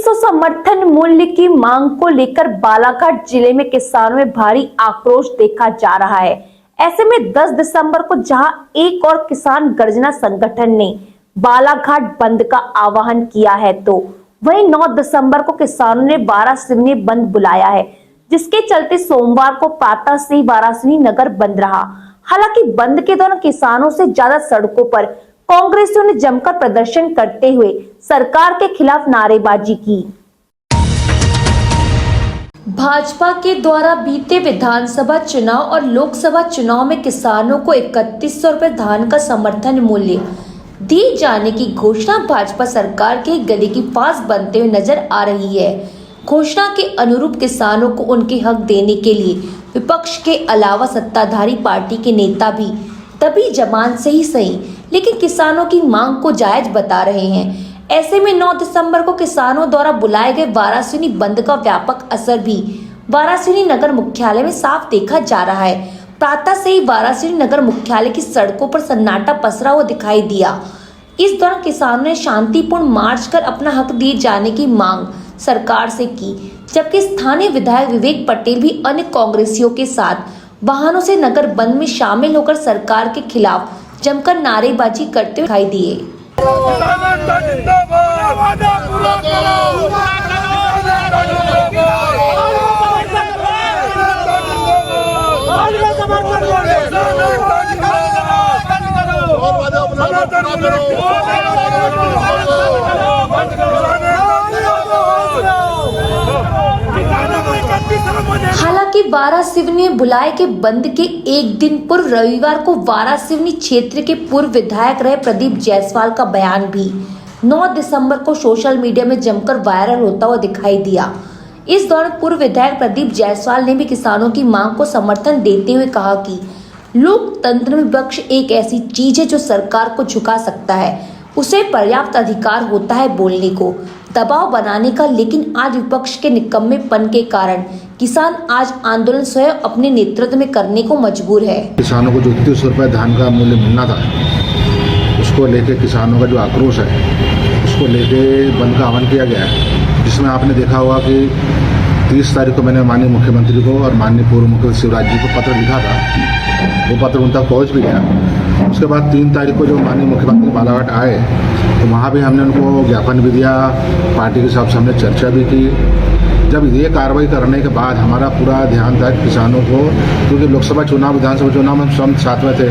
3100 समर्थन मूल्य की मांग को लेकर बालाघाट जिले में किसानों में भारी आक्रोश देखा जा रहा है। ऐसे में 10 दिसंबर को जहां एक और किसान गर्जना संगठन ने बालाघाट बंद का आह्वान किया है, तो वहीं 9 दिसंबर को किसानों ने वारासिवनी बंद बुलाया है, जिसके चलते सोमवार को प्रातः से ही वारासिवनी नगर बंद रहा। हालांकि बंद के दौरान किसानों से ज्यादा सड़कों पर कांग्रेसियों ने जमकर प्रदर्शन करते हुए सरकार के खिलाफ नारेबाजी की। भाजपा के द्वारा बीते विधानसभा चुनाव और लोकसभा चुनाव में किसानों को 3100 रुपए धान का समर्थन मूल्य दिए जाने की घोषणा भाजपा सरकार के गले की फांस बनते हुए नजर आ रही है। घोषणा के अनुरूप किसानों को उनके हक देने के लिए विपक्ष के अलावा सत्ताधारी पार्टी के नेता भी तभी जबान से ही सही, लेकिन किसानों की मांग को जायज बता रहे हैं। ऐसे में 9 दिसंबर को किसानों द्वारा बुलाए गए वारासिवनी बंद का व्यापक असर भी वारासिवनी नगर मुख्यालय में साफ देखा जा रहा है। प्रातः से ही वारासिवनी नगर मुख्यालय की सड़कों पर सन्नाटा पसरा हुआ दिखाई दिया। इस दौरान किसानों ने शांतिपूर्ण मार्च कर अपना हक दिए जाने की मांग सरकार से की, जबकि स्थानीय विधायक विवेक पटेल भी अन्य कांग्रेसियों के साथ वाहनों से नगर बंद में शामिल होकर सरकार के खिलाफ जमकर नारेबाजी करते दिखाई दिए। हालांकि वारासिवनी में बुलाए के बंद के एक दिन पूर्व रविवार को वारासिवनी क्षेत्र के पूर्व विधायक रहे प्रदीप जायसवाल का बयान भी 9 दिसंबर को सोशल मीडिया में जमकर वायरल होता हुआ दिखाई दिया। इस दौरान पूर्व विधायक प्रदीप जायसवाल ने भी किसानों की मांग को समर्थन देते हुए कहा कि लोकतंत्र में विपक्ष एक ऐसी चीज है जो सरकार को झुका सकता है, उसे पर्याप्त अधिकार होता है बोलने को, दबाव बनाने का, लेकिन आज विपक्ष के निकम्मेपन के कारण किसान आज आंदोलन स्वयं अपने नेतृत्व में करने को मजबूर है। किसानों को जो 3100 रुपये धान का मूल्य मिलना था, उसको लेके किसानों का जो आक्रोश है, उसको लेके बंद का आह्वान किया गया है, जिसमें आपने देखा होगा कि 30 तारीख को मैंने माननीय मुख्यमंत्री को और माननीय पूर्व मुख्यमंत्री शिवराज जी को पत्र लिखा था। वो पत्र उन तक पहुँच भी गया। उसके बाद 3 तारीख को जो माननीय मुख्यमंत्री बालाघाट आए, तो वहाँ भी हमने उनको ज्ञापन भी दिया, पार्टी के साथ हमने चर्चा भी की। जब ये कार्रवाई करने के बाद हमारा पूरा ध्यान था किसानों को, क्योंकि लोकसभा चुनाव विधानसभा चुनाव में हम सब साथ में थे,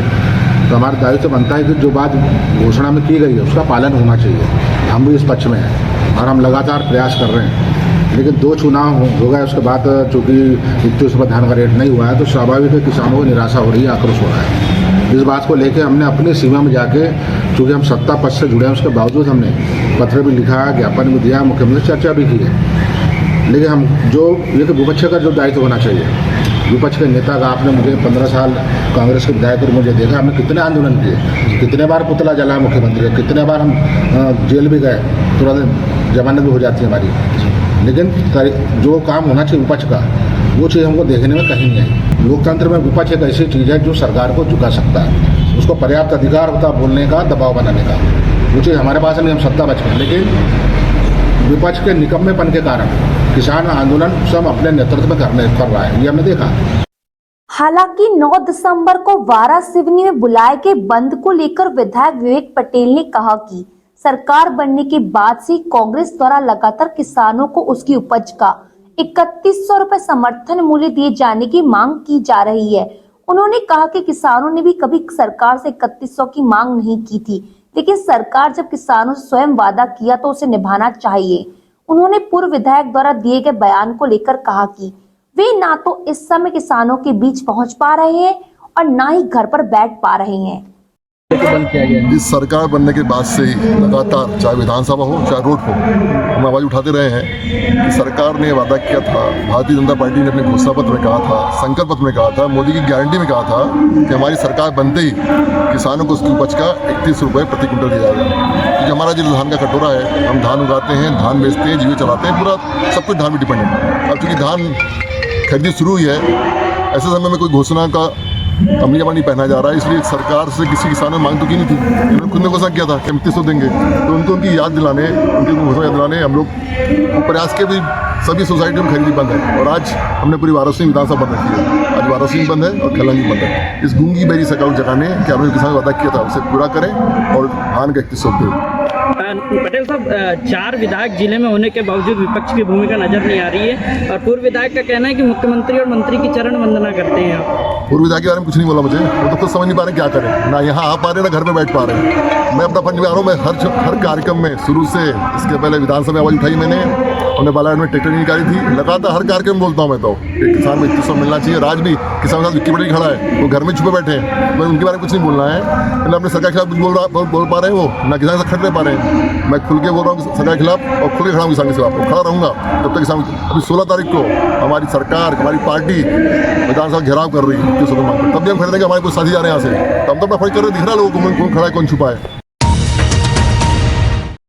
तो हमारा दायित्व तो बनता है कि जो बात घोषणा में की गई है उसका पालन होना चाहिए। हम भी इस पक्ष में हैं और हम लगातार प्रयास कर रहे हैं। लेकिन 2 चुनाव हो गए, उसके बाद चूँकि 31 रुपये धान का रेट नहीं हुआ है, तो स्वाभाविक है किसानों को निराशा हो रही है, आक्रोश हो रहा है। इस बात को लेकर हमने अपनी सीमा में जाके, चूँकि हम सत्ता पक्ष से जुड़े हैं, उसके बावजूद हमने पत्र भी लिखा, ज्ञापन भी दिया, मुख्यमंत्री से चर्चा भी की है। लेकिन हम जो ये विपक्ष का जो दायित्व होना चाहिए, विपक्ष के नेता का, आपने मुझे 15 साल कांग्रेस के विधायक पर मुझे देखा, हमने कितने आंदोलन किए, कितने बार पुतला जलाया मुख्यमंत्री का, कितने बार हम जेल भी गए, तुरंत जमानत भी हो जाती है हमारी। लेकिन जो काम होना चाहिए विपक्ष का, वो चीज़ हमको देखने में कहीं नहीं आई। लोकतंत्र में विपक्ष एक ऐसी चीज़ है जो सरकार को झुका सकता है, उसको पर्याप्त अधिकार होता है बोलने का, दबाव बनाने का। वो चीज़ हमारे पास नहीं, हम सत्ता बच गए, लेकिन विपक्ष के निकम्मेपन के कारण किसान आंदोलन सब अपने नेतृत्व में कर रहा है, ये हमने देखा। हालांकि 9 दिसंबर को वारासिवनी में बुलाए गए बंद को लेकर विधायक विवेक पटेल ने कहा कि सरकार बनने के बाद से कांग्रेस द्वारा लगातार किसानों को उसकी उपज का 3100 रुपए समर्थन मूल्य दिए जाने की मांग की जा रही है। उन्होंने कहा कि किसानों ने भी कभी सरकार से 3100 की मांग नहीं की थी, लेकिन सरकार जब किसानों से स्वयं वादा किया तो उसे निभाना चाहिए। उन्होंने पूर्व विधायक द्वारा दिए गए बयान को लेकर कहा कि वे ना तो इस समय किसानों के बीच पहुंच पा रहे हैं और ना ही घर पर बैठ पा रहे हैं। इस सरकार बनने के बाद से ही लगातार, चाहे विधानसभा हो चाहे रोड हो, हम आवाज़ उठाते रहे हैं कि सरकार ने वादा किया था, भारतीय जनता पार्टी ने अपने घोषणा पत्र में कहा था, संकल्प पत्र में कहा था, मोदी की गारंटी में कहा था कि हमारी सरकार बनते ही किसानों को उसकी उपज का 31 रुपये प्रति क्विंटल दिया जाएगा। क्योंकि हमारा जो धान का कटोरा है, हम धान उगाते हैं, धान बेचते हैं, जीवन चलाते हैं, पूरा सब कुछ धान पर डिपेंडेंट है। अब चूँकि धान खरीदी शुरू हुई है, ऐसे समय में कोई घोषणा का अमली जमा नहीं पहना जा रहा है, इसलिए सरकार से किसी किसान ने मांग तो की नहीं थी। इन्होंने खुद ने घोषणा किया था कि 3500 देंगे, तो उनको उनकी याद दिलाने, उनकी घोषणा याद दिलाने हम लोग प्रयास के भी सभी सोसाइटियों में खरीदी बंद है। और आज हमने पूरी वाराणसी विधानसभा बंद रखी है। आज वाराणसी बंद है और खलंगी बंद है। इस गूंगी बेरी सकाउ जगाने कि हमने किसान वादा किया था उसे पूरा करें और धान का 3100 दें। पटेल साहब, 4 विधायक जिले में होने के बावजूद विपक्ष की भूमिका नजर नहीं आ रही है और पूर्व विधायक का कहना है कि मुख्यमंत्री और मंत्री की चरण वंदना करते हैं आप। पूर्व विधायक के बारे में कुछ नहीं बोला मुझे, वो तो खुद समझ नहीं पा रहे क्या करें, ना यहाँ आ पा रहे ना घर में बैठ पा रहे हैं। मैं अपना फंड में आ रहा हूँ। मैं हर कार्यक्रम में शुरू से, इसके पहले विधानसभा में आवाज़ उठाई मैंने, हमने बालाघाट में ट्रैक्टर नहीं निकाली थी, लगातार हर कार्यक्रम में बोलता हूँ मैं तो एक किसान में 3100 मिलना चाहिए। आज भी किसान के साथ विक्की पटेल खड़ा है, वो घर में छुपे बैठे हैं, मैं उनके बारे में कुछ नहीं बोलना है। मैंने अपने सरकार के खिलाफ कुछ बोल पा रहे हैं, वो ना किसान से खड़ रह पा रहे हैं। मैं खुल के बोल रहा हूँ सरकार के खिलाफ और खुल के खड़ा हूँ किसान के खिलाफ, खड़ा रहूँगा जब तक किसान। अभी 16 तारीख को हमारी सरकार, हमारी पार्टी विधानसभा घेराव कर रही है, तब भी हम खड़े थे कि हमारे कुछ साथी जा रहे हैं यहाँ से, तो हम तो अपना फर्ज कर रहे हैं, दिख रहा है लोगों को कौन खड़ा है कौन छुपा है।